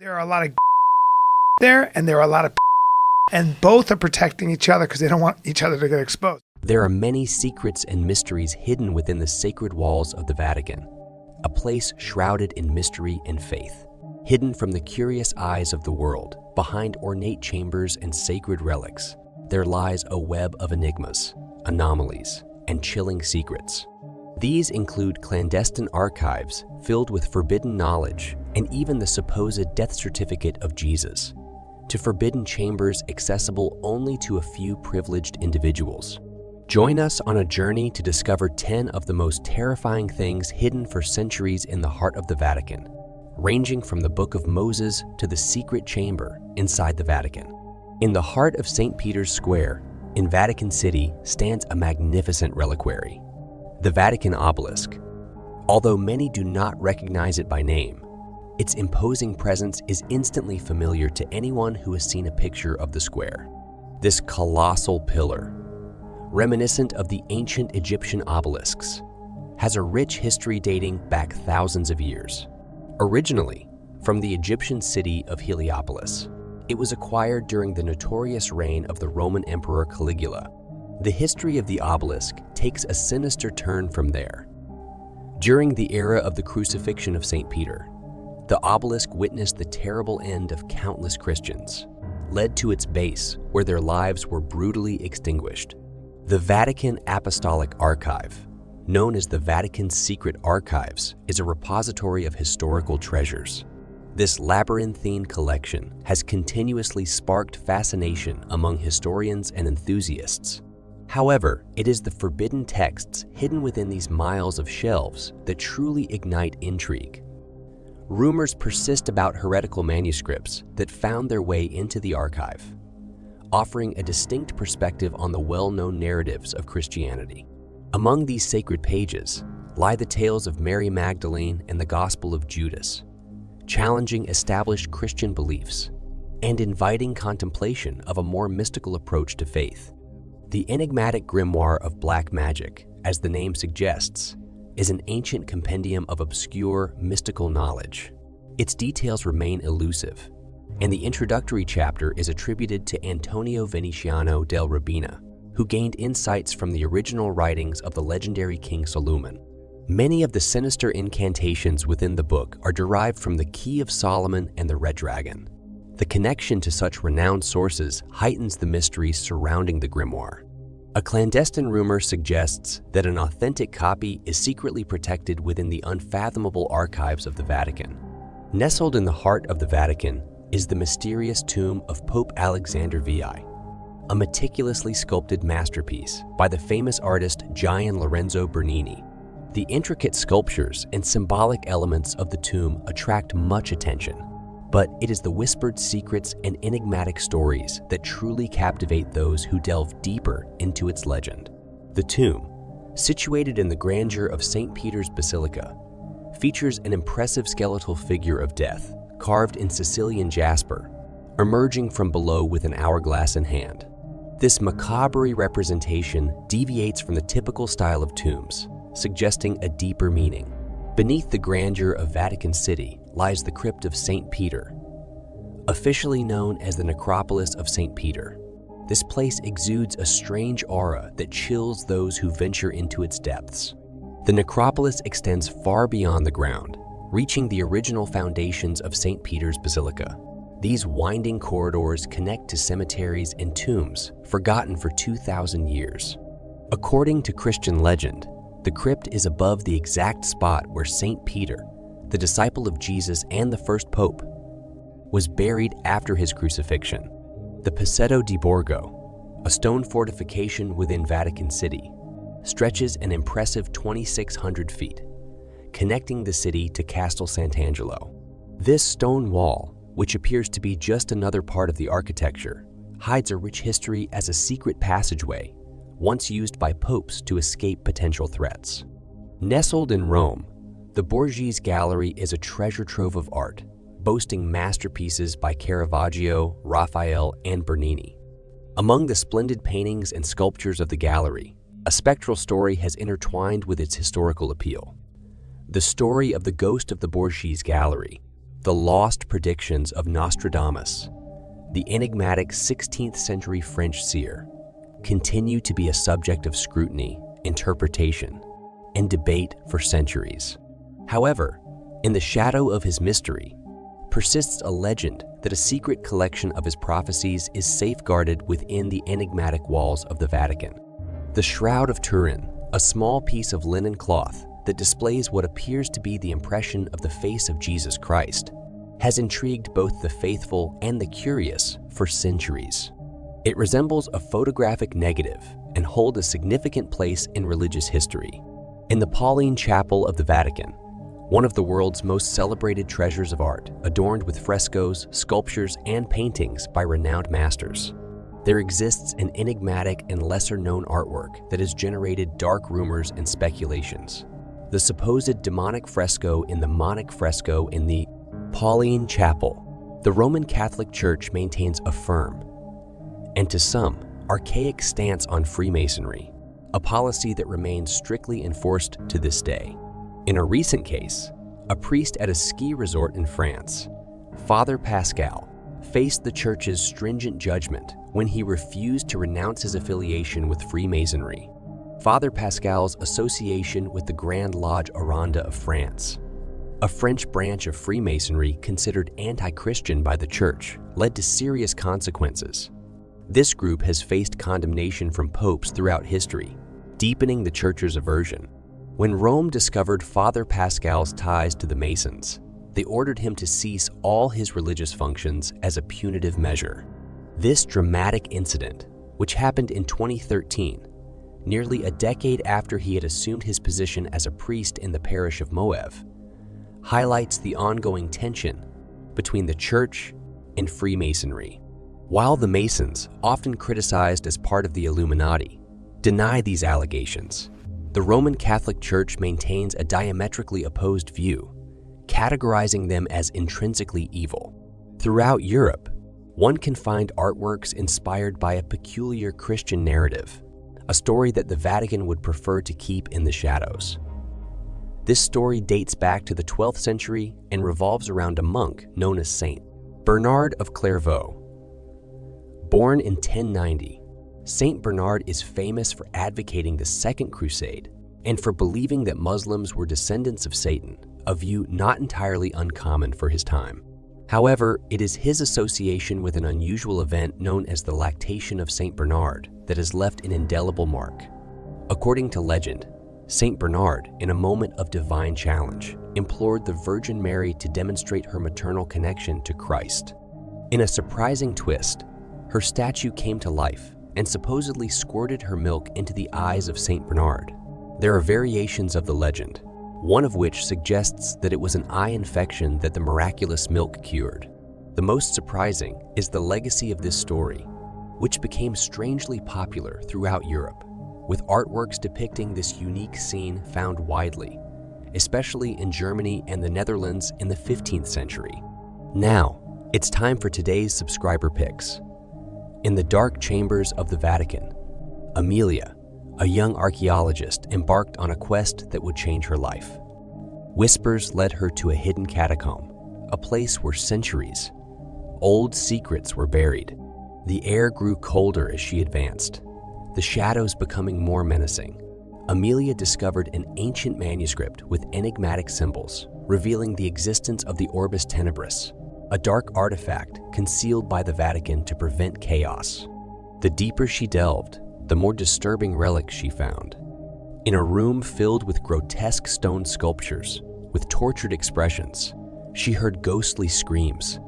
There are a lot of there, and there are a lot of and both are protecting each other because they don't want each other to get exposed. There are many secrets and mysteries hidden within the sacred walls of the Vatican, a place shrouded in mystery and faith. Hidden from the curious eyes of the world, behind ornate chambers and sacred relics, there lies a web of enigmas, anomalies, and chilling secrets. These include clandestine archives filled with forbidden knowledge and even the supposed death certificate of Jesus, to forbidden chambers accessible only to a few privileged individuals. Join us on a journey to discover 10 of the most terrifying things hidden for centuries in the heart of the Vatican, ranging from the Book of Moses to the secret chamber inside the Vatican. In the heart of St. Peter's Square, in Vatican City, stands a magnificent reliquary, the Vatican obelisk. Although many do not recognize it by name, its imposing presence is instantly familiar to anyone who has seen a picture of the square. This colossal pillar, reminiscent of the ancient Egyptian obelisks, has a rich history dating back thousands of years. Originally from the Egyptian city of Heliopolis, it was acquired during the notorious reign of the Roman Emperor Caligula. The history of the obelisk takes a sinister turn from there. During the era of the crucifixion of St. Peter, the obelisk witnessed the terrible end of countless Christians, led to its base where their lives were brutally extinguished. The Vatican Apostolic Archive, known as the Vatican's Secret Archives, is a repository of historical treasures. This labyrinthine collection has continuously sparked fascination among historians and enthusiasts. However, it is the forbidden texts hidden within these miles of shelves that truly ignite intrigue. Rumors persist about heretical manuscripts that found their way into the archive, offering a distinct perspective on the well-known narratives of Christianity. Among these sacred pages lie the tales of Mary Magdalene and the Gospel of Judas, challenging established Christian beliefs and inviting contemplation of a more mystical approach to faith. The enigmatic grimoire of black magic, as the name suggests, is an ancient compendium of obscure, mystical knowledge. Its details remain elusive, and the introductory chapter is attributed to Antonio Venetiano del Rabina, who gained insights from the original writings of the legendary King Solomon. Many of the sinister incantations within the book are derived from the Key of Solomon and the Red Dragon. The connection to such renowned sources heightens the mysteries surrounding the grimoire. A clandestine rumor suggests that an authentic copy is secretly protected within the unfathomable archives of the Vatican. Nestled in the heart of the Vatican is the mysterious tomb of Pope Alexander VI, a meticulously sculpted masterpiece by the famous artist Gian Lorenzo Bernini. The intricate sculptures and symbolic elements of the tomb attract much attention, but it is the whispered secrets and enigmatic stories that truly captivate those who delve deeper into its legend. The tomb, situated in the grandeur of St. Peter's Basilica, features an impressive skeletal figure of death carved in Sicilian jasper, emerging from below with an hourglass in hand. This macabre representation deviates from the typical style of tombs, suggesting a deeper meaning. Beneath the grandeur of Vatican City lies the crypt of St. Peter. Officially known as the Necropolis of St. Peter, this place exudes a strange aura that chills those who venture into its depths. The necropolis extends far beyond the ground, reaching the original foundations of St. Peter's Basilica. These winding corridors connect to cemeteries and tombs forgotten for 2,000 years. According to Christian legend, the crypt is above the exact spot where St. Peter, the disciple of Jesus and the first pope, was buried after his crucifixion. The Passetto di Borgo, a stone fortification within Vatican City, stretches an impressive 2,600 feet, connecting the city to Castel Sant'Angelo. This stone wall, which appears to be just another part of the architecture, hides a rich history as a secret passageway, once used by popes to escape potential threats. Nestled in Rome, the Borghese Gallery is a treasure trove of art, boasting masterpieces by Caravaggio, Raphael, and Bernini. Among the splendid paintings and sculptures of the gallery, a spectral story has intertwined with its historical appeal. The story of the ghost of the Borghese Gallery, the lost predictions of Nostradamus, the enigmatic 16th century French seer, continue to be a subject of scrutiny, interpretation, and debate for centuries. However, in the shadow of his mystery, persists a legend that a secret collection of his prophecies is safeguarded within the enigmatic walls of the Vatican. The Shroud of Turin, a small piece of linen cloth that displays what appears to be the impression of the face of Jesus Christ, has intrigued both the faithful and the curious for centuries. It resembles a photographic negative and holds a significant place in religious history. In the Pauline Chapel of the Vatican, one of the world's most celebrated treasures of art, adorned with frescoes, sculptures, and paintings by renowned masters, there exists an enigmatic and lesser-known artwork that has generated dark rumors and speculations. The supposed demonic fresco in the Monic fresco in the Pauline Chapel. The Roman Catholic Church maintains a firm, and to some, archaic stance on Freemasonry, a policy that remains strictly enforced to this day. In a recent case, a priest at a ski resort in France, Father Pascal, faced the church's stringent judgment when he refused to renounce his affiliation with Freemasonry. Father Pascal's association with the Grand Lodge Oranda of France, a French branch of Freemasonry considered anti-Christian by the church, led to serious consequences. This group has faced condemnation from popes throughout history, deepening the church's aversion. When Rome discovered Father Pascal's ties to the Masons, they ordered him to cease all his religious functions as a punitive measure. This dramatic incident, which happened in 2013, nearly a decade after he had assumed his position as a priest in the parish of Moev, highlights the ongoing tension between the Church and Freemasonry. While the Masons, often criticized as part of the Illuminati, deny these allegations, the Roman Catholic Church maintains a diametrically opposed view, categorizing them as intrinsically evil. Throughout Europe, one can find artworks inspired by a peculiar Christian narrative, a story that the Vatican would prefer to keep in the shadows. This story dates back to the 12th century and revolves around a monk known as Saint Bernard of Clairvaux. Born in 1090, Saint Bernard is famous for advocating the Second Crusade and for believing that Muslims were descendants of Satan, a view not entirely uncommon for his time. However, it is his association with an unusual event known as the lactation of Saint Bernard that has left an indelible mark. According to legend, Saint Bernard, in a moment of divine challenge, implored the Virgin Mary to demonstrate her maternal connection to Christ. In a surprising twist, her statue came to life and supposedly squirted her milk into the eyes of Saint Bernard. There are variations of the legend, one of which suggests that it was an eye infection that the miraculous milk cured. The most surprising is the legacy of this story, which became strangely popular throughout Europe, with artworks depicting this unique scene found widely, especially in Germany and the Netherlands in the 15th century. Now, it's time for today's subscriber picks. In the dark chambers of the Vatican, Amelia, a young archaeologist, embarked on a quest that would change her life. Whispers led her to a hidden catacomb, a place where centuries old secrets were buried. The air grew colder as she advanced, the shadows becoming more menacing. Amelia discovered an ancient manuscript with enigmatic symbols, revealing the existence of the Orbis Tenebris, a dark artifact concealed by the Vatican to prevent chaos. The deeper she delved, the more disturbing relics she found. In a room filled with grotesque stone sculptures with tortured expressions, she heard ghostly screams,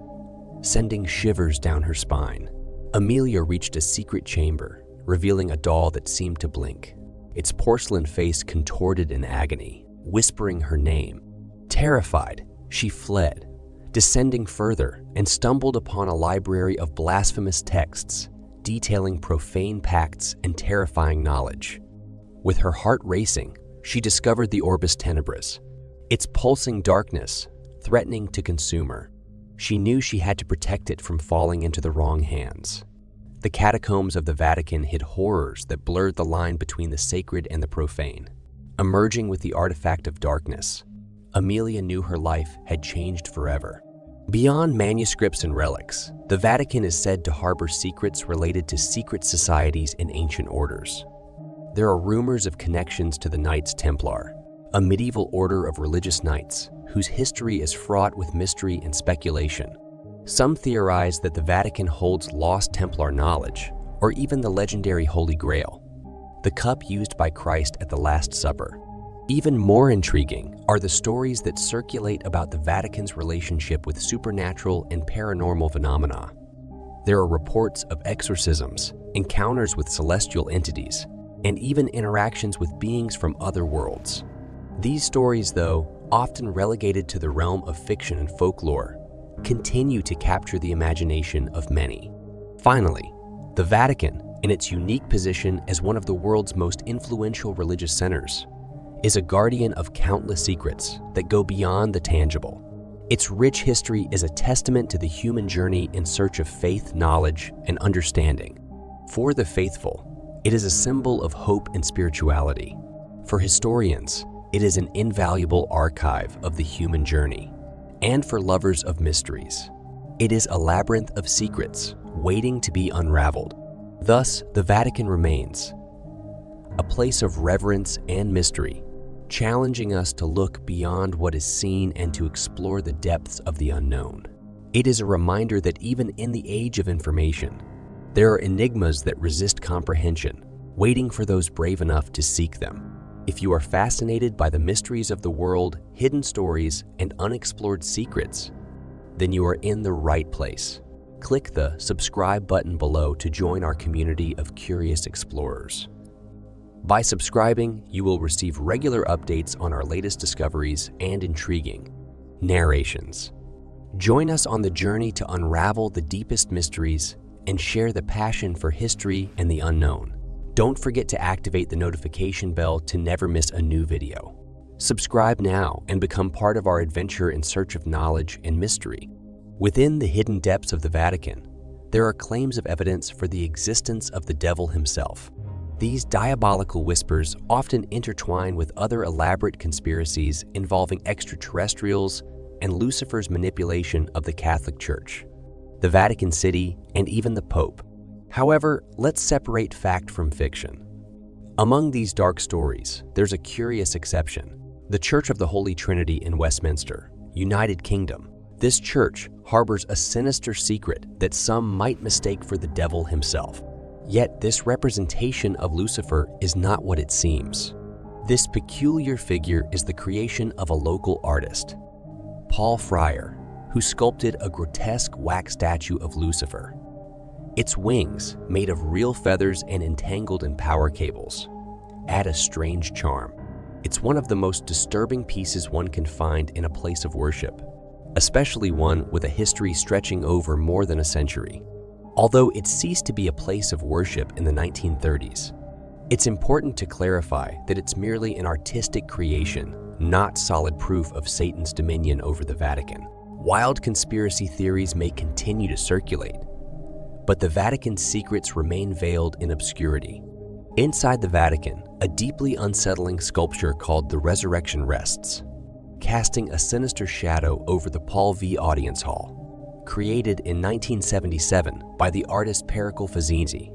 sending shivers down her spine. Amelia reached a secret chamber, revealing a doll that seemed to blink, its porcelain face contorted in agony, whispering her name. Terrified, she fled, descending further and stumbled upon a library of blasphemous texts detailing profane pacts and terrifying knowledge. With her heart racing, she discovered the Orbis Tenebris, its pulsing darkness threatening to consume her. She knew she had to protect it from falling into the wrong hands. The catacombs of the Vatican hid horrors that blurred the line between the sacred and the profane. Emerging with the artifact of darkness, Amelia knew her life had changed forever. Beyond manuscripts and relics, the Vatican is said to harbor secrets related to secret societies and ancient orders. There are rumors of connections to the Knights Templar, a medieval order of religious knights whose history is fraught with mystery and speculation. Some theorize that the Vatican holds lost Templar knowledge, or even the legendary Holy Grail, the cup used by Christ at the Last Supper. Even more intriguing are the stories that circulate about the Vatican's relationship with supernatural and paranormal phenomena. There are reports of exorcisms, encounters with celestial entities, and even interactions with beings from other worlds. These stories, though often relegated to the realm of fiction and folklore, continue to capture the imagination of many. Finally, the Vatican, in its unique position as one of the world's most influential religious centers, is a guardian of countless secrets that go beyond the tangible. Its rich history is a testament to the human journey in search of faith, knowledge, and understanding. For the faithful, it is a symbol of hope and spirituality. For historians, it is an invaluable archive of the human journey. And for lovers of mysteries, it is a labyrinth of secrets waiting to be unraveled. Thus, the Vatican remains a place of reverence and mystery, challenging us to look beyond what is seen and to explore the depths of the unknown. It is a reminder that even in the age of information, there are enigmas that resist comprehension, waiting for those brave enough to seek them. If you are fascinated by the mysteries of the world, hidden stories, and unexplored secrets, then you are in the right place. Click the subscribe button below to join our community of curious explorers. By subscribing, you will receive regular updates on our latest discoveries and intriguing narrations. Join us on the journey to unravel the deepest mysteries and share the passion for history and the unknown. Don't forget to activate the notification bell to never miss a new video. Subscribe now and become part of our adventure in search of knowledge and mystery. Within the hidden depths of the Vatican, there are claims of evidence for the existence of the devil himself. These diabolical whispers often intertwine with other elaborate conspiracies involving extraterrestrials and Lucifer's manipulation of the Catholic Church, the Vatican City, and even the Pope. However, let's separate fact from fiction. Among these dark stories, there's a curious exception: the Church of the Holy Trinity in Westminster, United Kingdom. This church harbors a sinister secret that some might mistake for the devil himself. Yet this representation of Lucifer is not what it seems. This peculiar figure is the creation of a local artist, Paul Fryer, who sculpted a grotesque wax statue of Lucifer. Its wings, made of real feathers and entangled in power cables, add a strange charm. It's one of the most disturbing pieces one can find in a place of worship, especially one with a history stretching over more than a century. Although it ceased to be a place of worship in the 1930s, it's important to clarify that it's merely an artistic creation, not solid proof of Satan's dominion over the Vatican. Wild conspiracy theories may continue to circulate, but the Vatican's secrets remain veiled in obscurity. Inside the Vatican, a deeply unsettling sculpture called the Resurrection rests, casting a sinister shadow over the Paul V Audience Hall. Created in 1977 by the artist Pericle Fazinzi,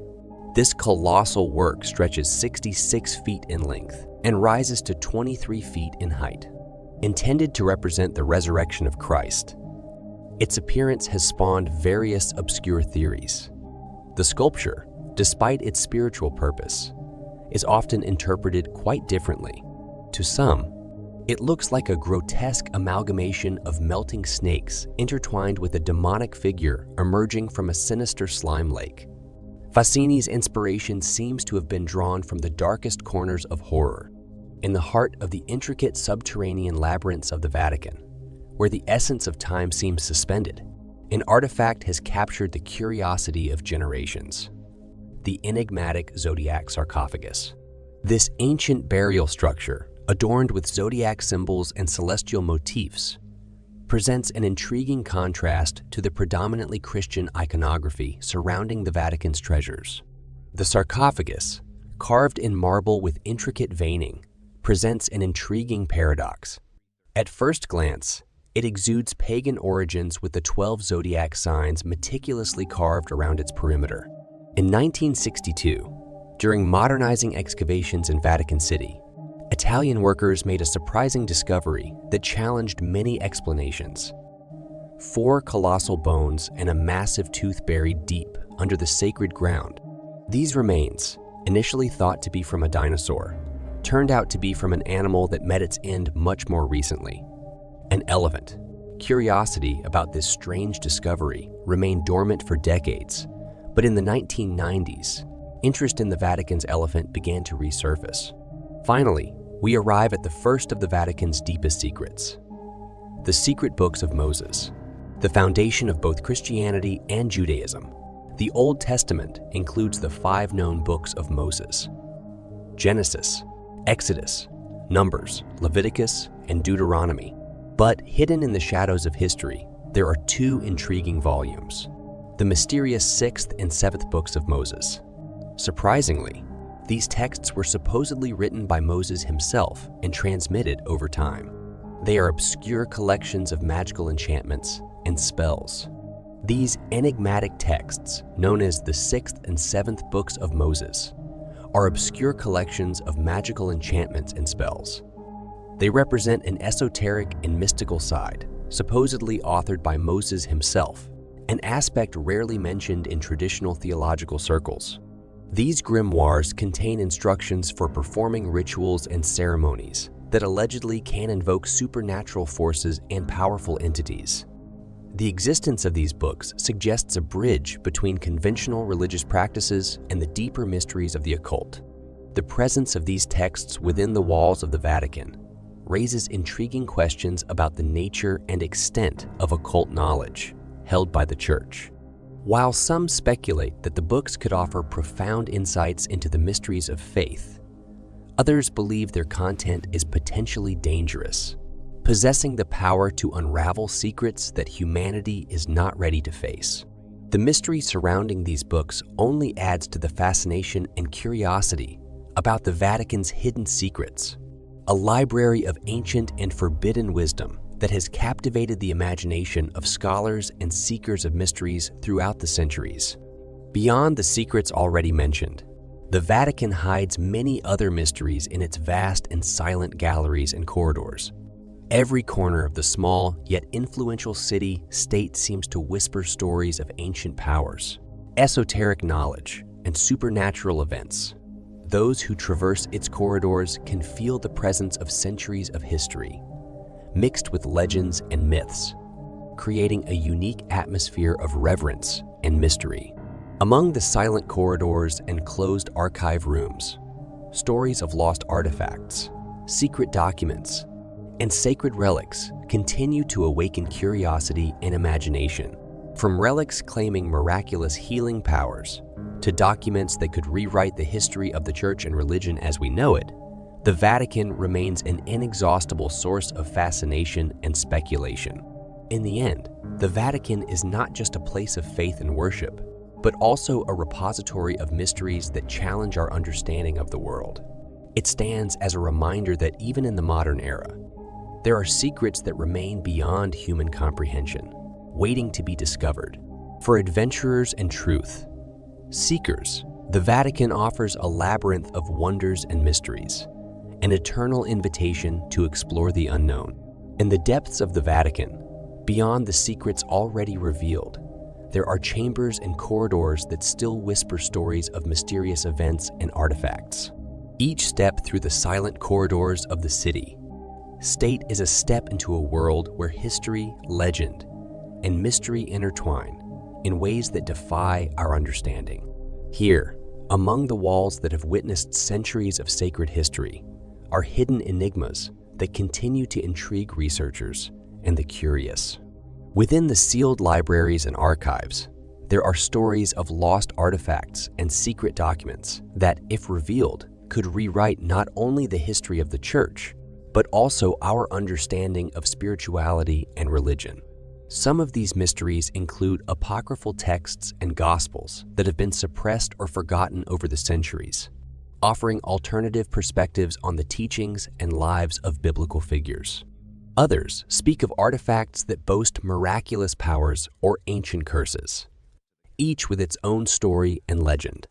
this colossal work stretches 66 feet in length and rises to 23 feet in height. Intended to represent the resurrection of Christ, its appearance has spawned various obscure theories. The sculpture, despite its spiritual purpose, is often interpreted quite differently. To some, it looks like a grotesque amalgamation of melting snakes intertwined with a demonic figure emerging from a sinister slime lake. Fazzini's inspiration seems to have been drawn from the darkest corners of horror, in the heart of the intricate subterranean labyrinths of the Vatican, where the essence of time seems suspended. An artifact has captured the curiosity of generations: the enigmatic Zodiac sarcophagus. This ancient burial structure, adorned with zodiac symbols and celestial motifs, presents an intriguing contrast to the predominantly Christian iconography surrounding the Vatican's treasures. The sarcophagus, carved in marble with intricate veining, presents an intriguing paradox. At first glance, It exudes pagan origins with the 12 zodiac signs meticulously carved around its perimeter. In 1962, during modernizing excavations in Vatican City, Italian workers made a surprising discovery that challenged many explanations. 4 colossal bones and a massive tooth buried deep under the sacred ground. These remains, initially thought to be from a dinosaur, turned out to be from an animal that met its end much more recently. An elephant. Curiosity about this strange discovery remained dormant for decades, but in the 1990s, interest in the Vatican's elephant began to resurface. Finally, we arrive at the first of the Vatican's deepest secrets: the secret books of Moses, the foundation of both Christianity and Judaism. The Old Testament includes the 5 known books of Moses: Genesis, Exodus, Numbers, Leviticus, and Deuteronomy. But hidden in the shadows of history, there are 2 intriguing volumes: the mysterious 6th and 7th books of Moses. Surprisingly, these texts were supposedly written by Moses himself and transmitted over time. They are obscure collections of magical enchantments and spells. These enigmatic texts, known as the 6th and 7th books of Moses, are obscure collections of magical enchantments and spells. They represent an esoteric and mystical side, supposedly authored by Moses himself, an aspect rarely mentioned in traditional theological circles. These grimoires contain instructions for performing rituals and ceremonies that allegedly can invoke supernatural forces and powerful entities. The existence of these books suggests a bridge between conventional religious practices and the deeper mysteries of the occult. The presence of these texts within the walls of the Vatican raises intriguing questions about the nature and extent of occult knowledge held by the Church. While some speculate that the books could offer profound insights into the mysteries of faith, others believe their content is potentially dangerous, possessing the power to unravel secrets that humanity is not ready to face. The mystery surrounding these books only adds to the fascination and curiosity about the Vatican's hidden secrets, a library of ancient and forbidden wisdom that has captivated the imagination of scholars and seekers of mysteries throughout the centuries. Beyond the secrets already mentioned, the Vatican hides many other mysteries in its vast and silent galleries and corridors. Every corner of the small yet influential city-state seems to whisper stories of ancient powers, esoteric knowledge, and supernatural events. Those who traverse its corridors can feel the presence of centuries of history, mixed with legends and myths, creating a unique atmosphere of reverence and mystery. Among the silent corridors and closed archive rooms, stories of lost artifacts, secret documents, and sacred relics continue to awaken curiosity and imagination. From relics claiming miraculous healing powers to documents that could rewrite the history of the Church and religion as we know it, the Vatican remains an inexhaustible source of fascination and speculation. In the end, the Vatican is not just a place of faith and worship, but also a repository of mysteries that challenge our understanding of the world. It stands as a reminder that even in the modern era, there are secrets that remain beyond human comprehension, waiting to be discovered. For adventurers and truth seekers, the Vatican offers a labyrinth of wonders and mysteries, an eternal invitation to explore the unknown. In the depths of the Vatican, beyond the secrets already revealed, there are chambers and corridors that still whisper stories of mysterious events and artifacts. Each step through the silent corridors of the city-state is a step into a world where history, legend, and mystery intertwine in ways that defy our understanding. Here, among the walls that have witnessed centuries of sacred history, are hidden enigmas that continue to intrigue researchers and the curious. Within the sealed libraries and archives, there are stories of lost artifacts and secret documents that, if revealed, could rewrite not only the history of the Church, but also our understanding of spirituality and religion. Some of these mysteries include apocryphal texts and gospels that have been suppressed or forgotten over the centuries, offering alternative perspectives on the teachings and lives of biblical figures. Others speak of artifacts that boast miraculous powers or ancient curses, each with its own story and legend.